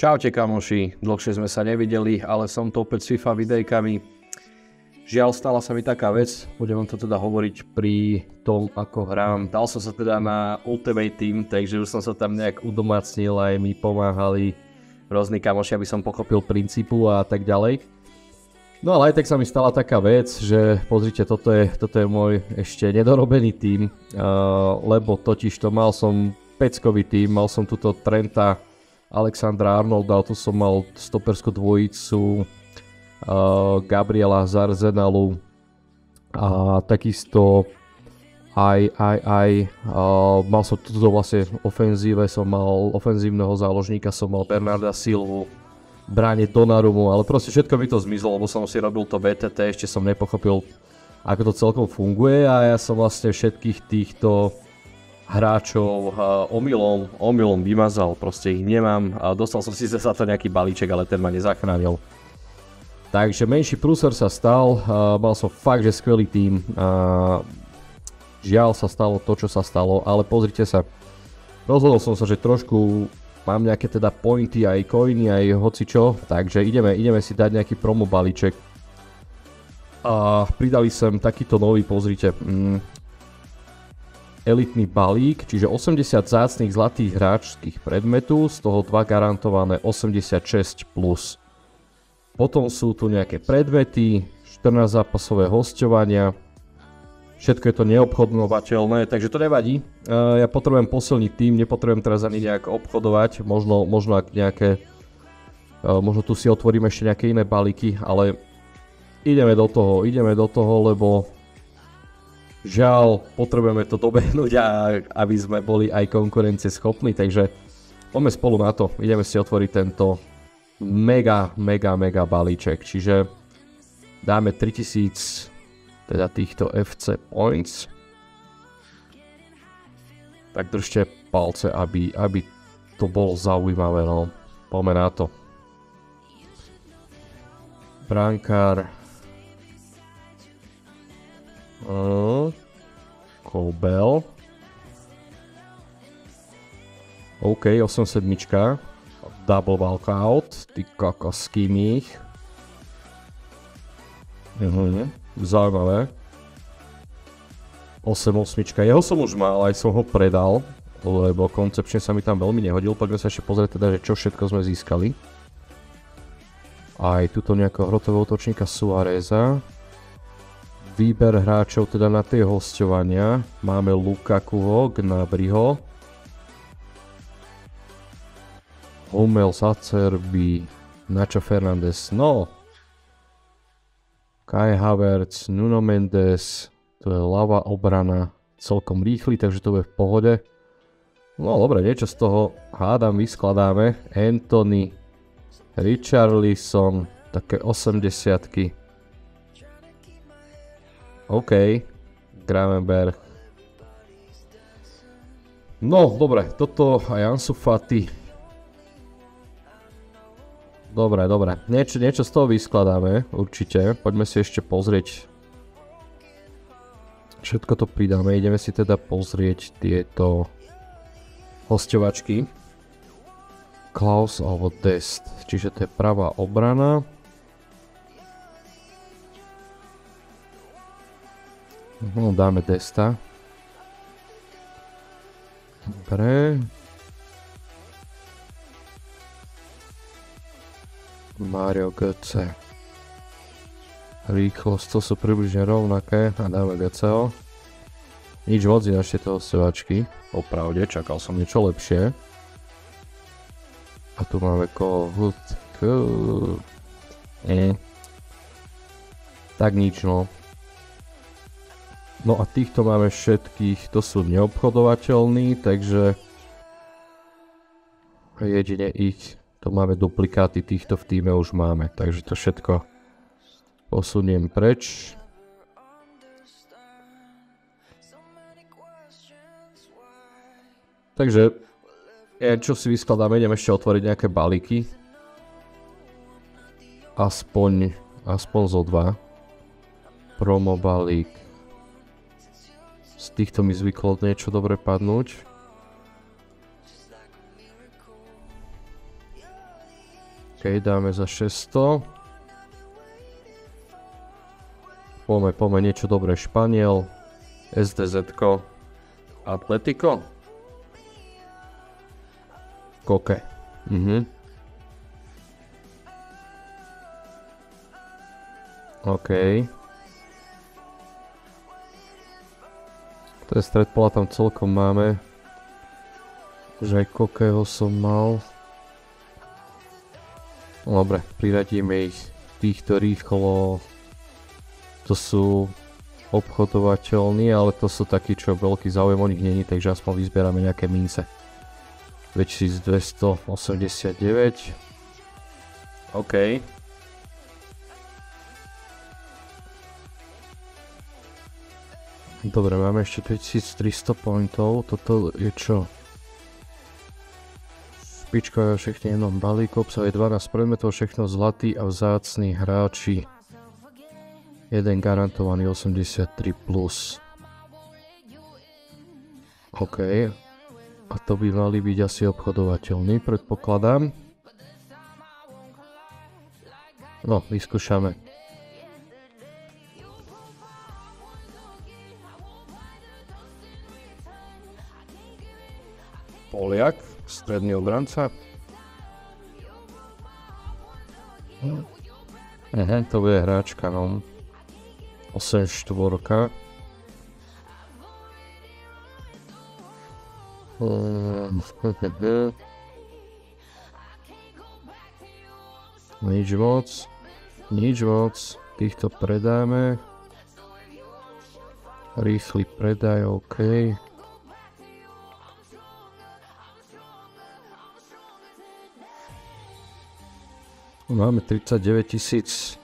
Čaute kamoši, dlhšie sme sa nevideli, ale som tu opäť s FIFA videjkami. Žiaľ, stala sa mi taká vec, budem vám to teda hovoriť pri tom, ako hrám. Dal som sa teda na Ultimate Team, takže už som sa tam nejak udomácnil, aj mi pomáhali rôzni kamoši, aby som pochopil princípu a tak ďalej. No ale aj tak sa mi stala taká vec, že pozrite, toto je môj ešte nedorobený tím, lebo totiž to mal som peckový tím, mal som túto Trenta, Alexandra Arnolda, tu som mal stoperskú dvojicu, Gabriela z Arsenalu a takisto mal som tuto vlastne ofenzíve, som mal ofenzívneho záložníka, som mal Bernarda Silvu, bráne Donnarumu, ale proste všetko mi to zmizlo, lebo som si robil to BTT, ešte som nepochopil, ako to celkom funguje a ja som vlastne všetkých týchto hráčov omylom vymazal, proste ich nemám a dostal som si za to nejaký balíček, ale ten ma nezachránil. Takže menší prúser sa stal, mal som fakt, že skvelý tím, žiaľ sa stalo to, čo sa stalo, ale pozrite sa, rozhodol som sa, že trošku mám nejaké teda pointy, aj coiny, aj hocičo, takže ideme si dať nejaký promo balíček. A pridali sem takýto nový, pozrite, elitný balík, čiže 80 vzácnych zlatých hráčských predmetu, z toho 2 garantované 86+. Potom sú tu nejaké predmety, 14 zápasové hosťovania, všetko je to neobchodnovateľné, takže to nevadí. Ja potrebujem posilniť tým, nepotrebujem teraz ani nejak obchodovať, možno ak nejaké, možno tu si otvorím ešte nejaké iné balíky, ale ideme do toho, lebo žiaľ, potrebujeme to dobehnúť a aby sme boli aj konkurencieschopní, takže poďme spolu na to, ideme si otvoriť tento mega balíček, čiže dáme 3000 teda týchto FC points. Tak držte palce, aby to bolo zaujímavé, no. Poďme na to. Brankár. Kobel. OK, 8-7. Double walkout. Ty kokos, kým ich. Zaujímavé. 8-8. Jeho som už mal, aj som ho predal, lebo koncepčne sa mi tam veľmi nehodil. Poďme sa ešte pozrieť teda, že čo všetko sme získali. Aj tuto nejakého hrotového útočníka Suáreza. Výber hráčov teda na tie hosťovania. Máme Lukakuho, Gnabryho, Hummels, Acerbi, Nacho Fernandes, no. Kai Havertz, Nuno Mendes, to je ľavá obrana, celkom rýchly, takže to bude v pohode. No dobre, niečo z toho hádam vyskladáme. Anthony, Richarlison, také 80-ky. OK, Gravenberch. No, dobre, toto aj Ansu Fati. Dobre, niečo z toho vyskladáme, určite. Poďme si ešte pozrieť. Všetko to pridáme, ideme si teda pozrieť tieto hosťovačky. Klaus alebo Dest, čiže to je pravá obrana. No, dáme Desta. Dobre. Mario Götze. Rýchlosť, to sú približne rovnaké a dáme Götzeho. Nič moc ináč tieto hosťovačky. Opravde, čakal som niečo lepšie. A tu máme koho. Tak nič, no. No a týchto máme všetkých, to sú neobchodovateľní, takže jedine ich, to máme duplikáty, týchto v týme už máme, takže to všetko posuniem preč. Takže, čo si vyskladáme, idem ešte otvoriť nejaké balíky. Aspoň zo 2. Promo balík. Z týchto mi zvyklo niečo dobre padnúť. OK, dáme za 600. Poďme niečo dobré. Španiel, SDZ-ko, Atletico, Koke. OK. To je stred pola, tam celkom máme. Že aj Kokeho som mal. No dobre, priradíme ich týchto rýchlo. To sú obchodovateľní, ale to sú takí, čo veľký záujem o nich není, takže aspoň vyzbierame nejaké mince. 2289. OK. Dobre, máme ešte 2300 pointov. Toto je čo? Špička je všechny jednom balíku, obsahuje 12 predmetov, všechno zlatý a vzácni hráči. Jeden garantovaný 83+. OK. A to by mali byť asi obchodovateľní, predpokladám. No, vyskúšame. Poliak, stredný obranca. To bude hráčka, no. 8-4. Nič moc. Týchto predáme. Rýchly predaj, OK. Máme 39 000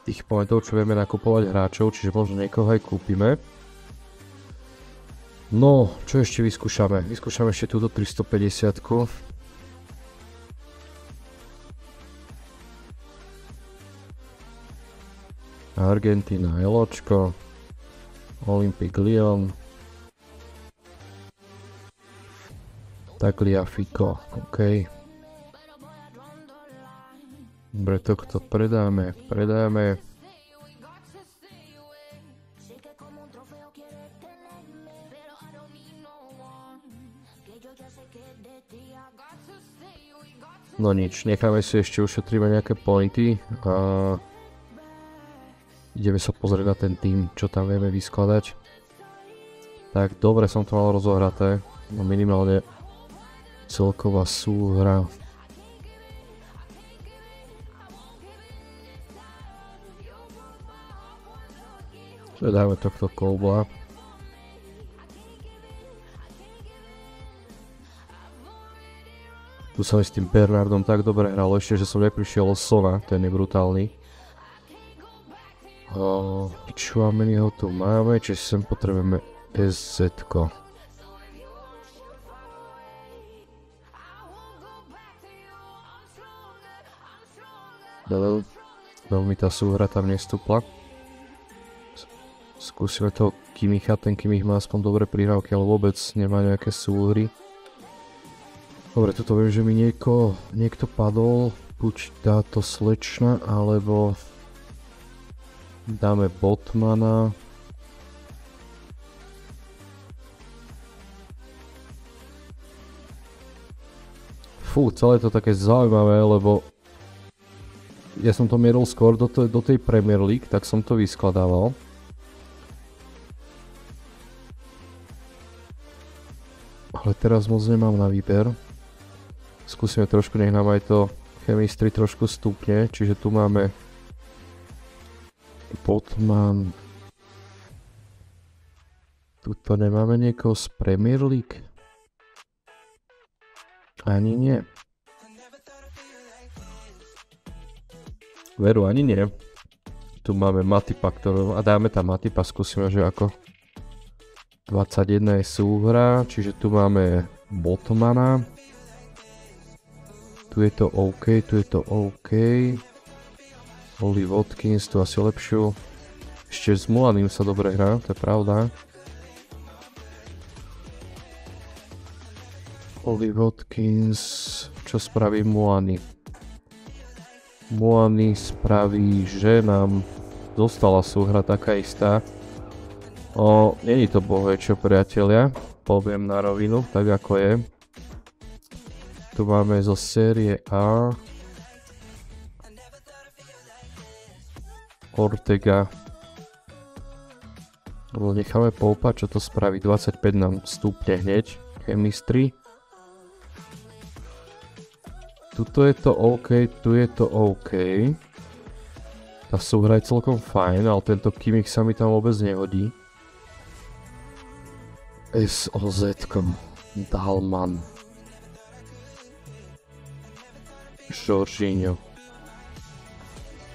tých pointov, čo vieme nakupovať hráčov, čiže možno niekoho aj kúpime. No, čo ešte vyskúšame? Vyskúšame ešte túto 350-ku. Argentina, Eločko. Olympique Lyon. Tagliafico, OK. Dobre, to predáme. No nič, necháme si ešte ušetríme nejaké pointy a ideme sa pozrieť na ten tým, čo tam vieme vyskladať. Tak, dobre som to mal rozohraté, no minimálne celková súhra. Dáme tohto Koubla. Tu sa mi s tým Bernardom tak dobre hralo, ešte že som neprišiel o Sona, ten je brutálny. Chouameniho tu máme, čiže sem potrebujeme SZ-ko. Veľmi tá súhra tam nestúpla. Skúsime toho Kimicha, ten Kimich má aspoň dobré prihrávky, ale vôbec nemá nejaké súhry. Dobre, tuto viem, že mi niekto padol, buď táto slečna, alebo dáme Botmana. Fú, celé to také zaujímavé, lebo ja som to mieril skôr do tej Premier League, tak som to vyskladával. Ale teraz moc nemám na výber. Skúsime trošku, nech nám aj to chemistry trošku stúpne. Čiže tu máme Botman. Tuto nemáme niekoho z Premier League? Ani nie. Veru, ani nie. Tu máme Matipa, a dáme tam Matipa, skúsime, že ako. 21 je súhra, čiže tu máme Botmana. Tu je to OK. Oli Watkins, tu asi lepšiu. Ešte s Mulaným sa dobre hrá, to je pravda. Oli Watkins, čo spraví Moany? Moany spraví, že nám zostala súhra taká istá. Není to bohvie, priatelia, poviem na rovinu, tak ako je. Tu máme zo série A Ortega. Necháme Popa, čo to spraví, 25 nám stúpne hneď, Chemistry. Tuto je to OK, tu je to OK. Tá súhra je celkom fajn, ale tento Kimmich sa mi tam vôbec nehodí. SOZ-kom. Dalman. Jorginho.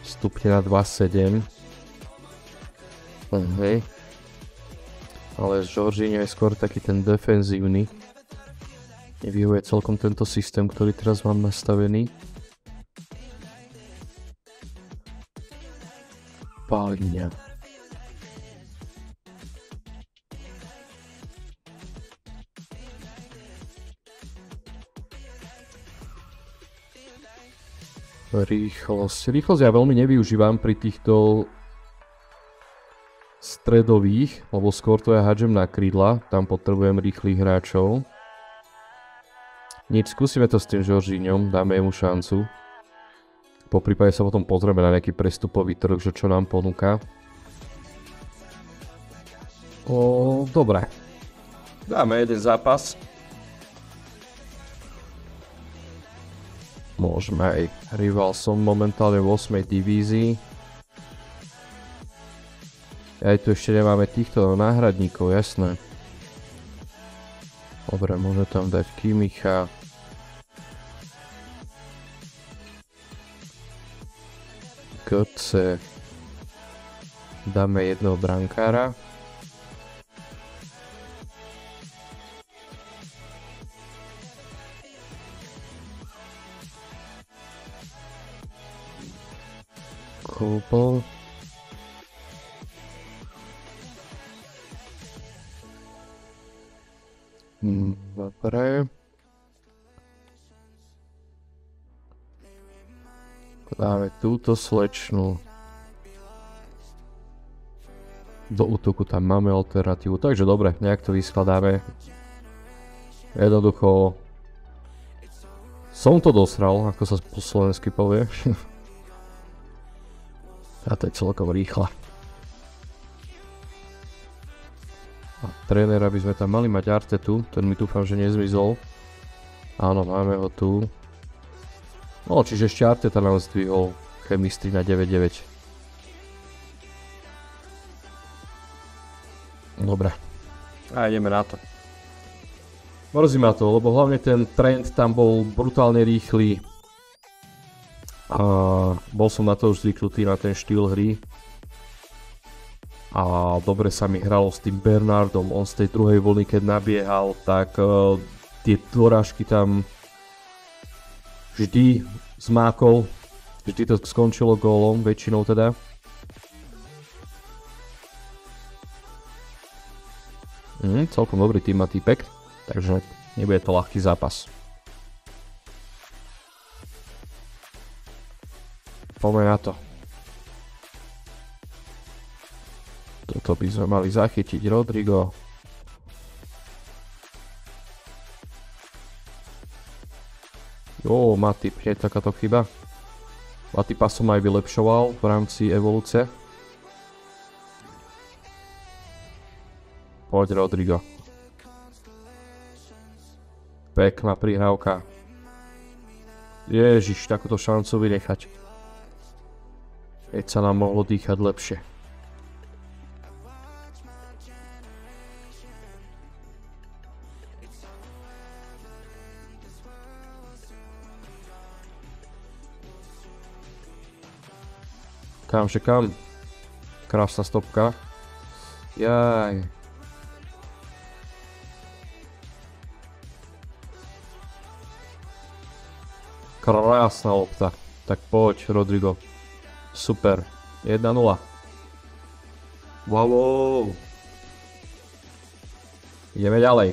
Stupne na 2,7. Hej. Ale Jorginho je skôr taký ten defenzívny. Nevyhovuje celkom tento systém, ktorý teraz mám nastavený. Páľňa. Rýchlosť. Rýchlosť ja veľmi nevyužívam pri týchto stredových, lebo skôr to ja hádžem na krídla, tam potrebujem rýchlych hráčov. Nič, skúsime to s tým Jorginhom, dáme jemu šancu. Po prípade sa potom pozrieme na nejaký prestupový trh, že čo nám ponúka. Dobre. Dáme jeden zápas. Môžeme aj. Rival som momentálne v 8. divízii. Aj tu ešte nemáme týchto náhradníkov, jasné. Dobre, môže tam dať Kimmicha. Götze. Dáme jedného brankára. Koupel. Dobre. Dáme túto slečnu. Do útoku tam máme alternatívu, takže dobre, nejak to vyskladáme. Jednoducho som to dosral, ako sa po slovensky povie. A to je celkom rýchla. A trénera by sme tam mali mať Artetu, ten mi dúfam, že nezmizol. Áno, máme ho tu. No, čiže ešte Arteta nám zdvihol Chemistry na 9-9. Dobre. A ideme na to. Mrzí ma to, lebo hlavne ten trend tam bol brutálne rýchly. A bol som na to už zvyknutý, na ten štýl hry. A dobre sa mi hralo s tým Bernardom, on z tej druhej vlny keď nabiehal, tak tie dorážky tam vždy zmákol, vždy to skončilo gólom, väčšinou teda. Celkom dobrý tým má týpek, takže nebude to ľahký zápas. Poďme na to. Toto by sme mali zachytiť, Rodrigo. Matip, je takáto chyba. Matipa som aj vylepšoval v rámci evolúcie. Poď, Rodrigo. Pekná prihrávka. Ježiš, takúto šancu vynechať. Keď sa nám mohlo dýchať lepšie. Kamže kam? Krásna stopka. Jaj. Krásna lopta. Tak poď, Rodrigo. Super. 1-0. Wow. Ideme ďalej.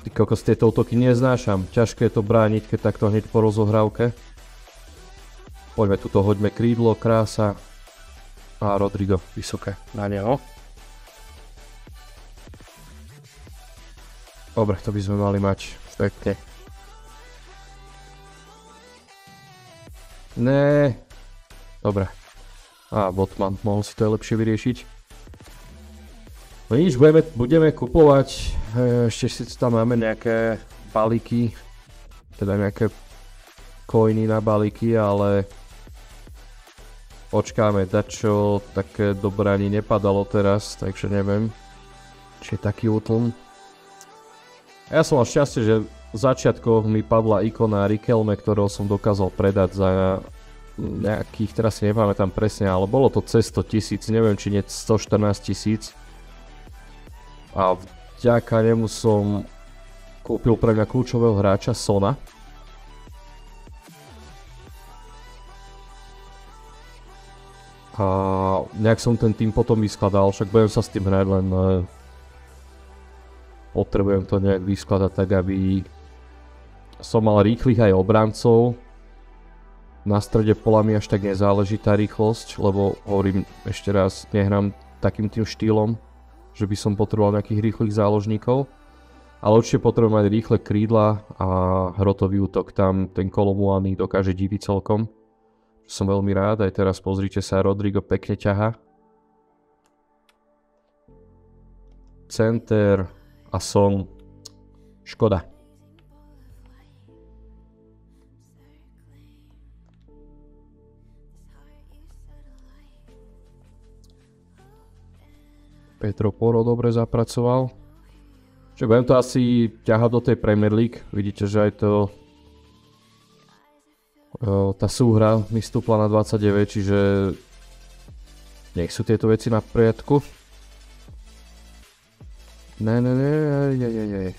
Ty kokos, tieto útoky neznášam. Ťažké je to brániť, keď takto hneď po rozohrávke. Poďme tuto, hoďme krídlo, krása. A Rodrigo, vysoké na neho. Dobre, to by sme mali mať. Pekne. Né. Dobre. Botman, mohol si to aj lepšie vyriešiť. No nič, budeme kupovať. Ešte si tam máme nejaké balíky. Teda nejaké coiny na balíky, ale počkáme, dačo také dobré ani nepadalo teraz, takže neviem, či je taký útlm. Ja som mal šťastie, že v začiatkoch mi padla ikona Riquelme, ktorého som dokázal predať za nejakých, teraz si nepamätám presne, ale bolo to cez 100 000, neviem či nie 114 000. A vďaka nemu som kúpil pre mňa kľúčového hráča Sona. A nejak som ten tým potom vyskladal, však budem sa s tým hrať, len potrebujem to nejak vyskladať tak, aby som mal rýchlych aj obrancov. Na strede pola mi až tak nezáleží tá rýchlosť, lebo hovorím ešte raz, nehrám takým tým štýlom, že by som potreboval nejakých rýchlych záložníkov. Ale určite potrebujem mať rýchle krídla a hrotový útok, tam ten Kolomuani dokáže diviť celkom. Som veľmi rád, aj teraz pozrite sa, Rodrigo pekne ťaha. Center a Son. Škoda. Pedro Porro dobre zapracoval. Čiže budem to asi ťahať do tej Premier League. Vidíte, že aj to tá súhra mi stúpla na 29, čiže nech sú tieto veci na poriadku. Ne.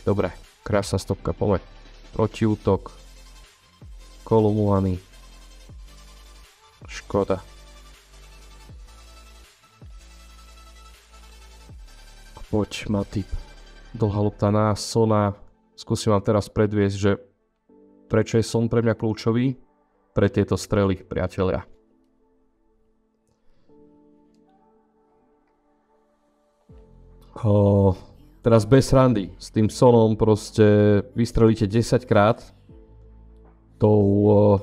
Dobre, krásna stopka, poďme. Protiútok. Kolomuani. Škoda. Poď, Matip. Dlhá lopta na Sona. Skúsim vám teraz predviesť, že prečo je Son pre mňa kľúčový pre tieto strely, priatelia. Teraz bez randy. S tým Sonom proste vystrelíte 10 krát tou,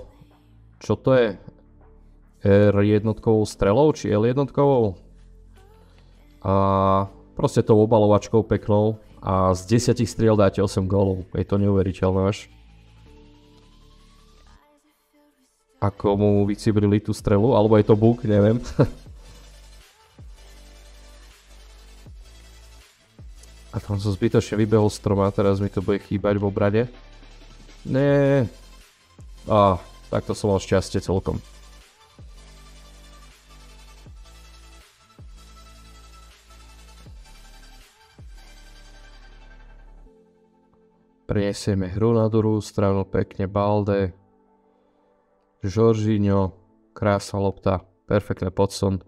čo to je? R1 strelou, či L1? A proste tou obalovačkou peknou a z 10 striel dáte 8 gólov. Je to neuveriteľné až. Ako mu vycibrili tú strelu, alebo je to bug, neviem. A tam som zbytočne vybehol stroma, teraz mi to bude chýbať v obrade. Nie. Takto som mal šťastie celkom. Preniesieme hru na druhú stranu, pekne Balde. Jorginho, krásna lopta, perfektné podson.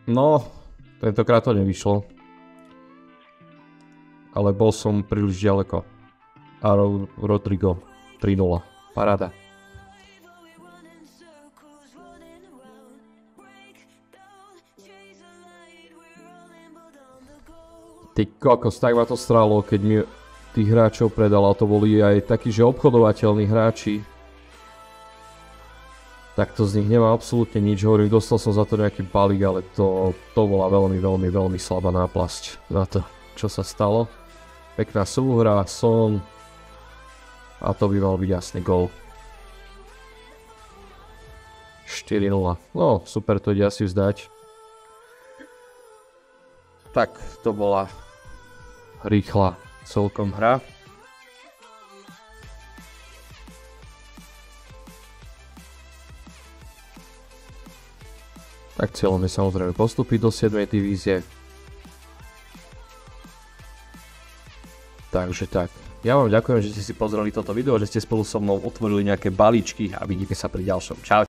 No, tentokrát to nevyšlo. Ale bol som príliš ďaleko. A Rodrigo 3-0, paráda. Ty kokos, tak ma to strálo, keď mi tých hráčov predal, a to boli aj takí, že obchodovateľní hráči. Tak to z nich nemá absolútne nič, hovorím, dostal som za to nejaký balík, ale to bola veľmi slabá náplasť na to, čo sa stalo. Pekná súhra, Son a to by mal byť jasný gól. 4-0, no super, to ide asi vzdať. Tak, to bola rýchla celkom hra. Tak cieľom je samozrejme postúpiť do 7. divízie. Takže tak. Ja vám ďakujem, že ste si pozreli toto video, že ste spolu so mnou otvorili nejaké balíčky a vidíte sa pri ďalšom. Čau.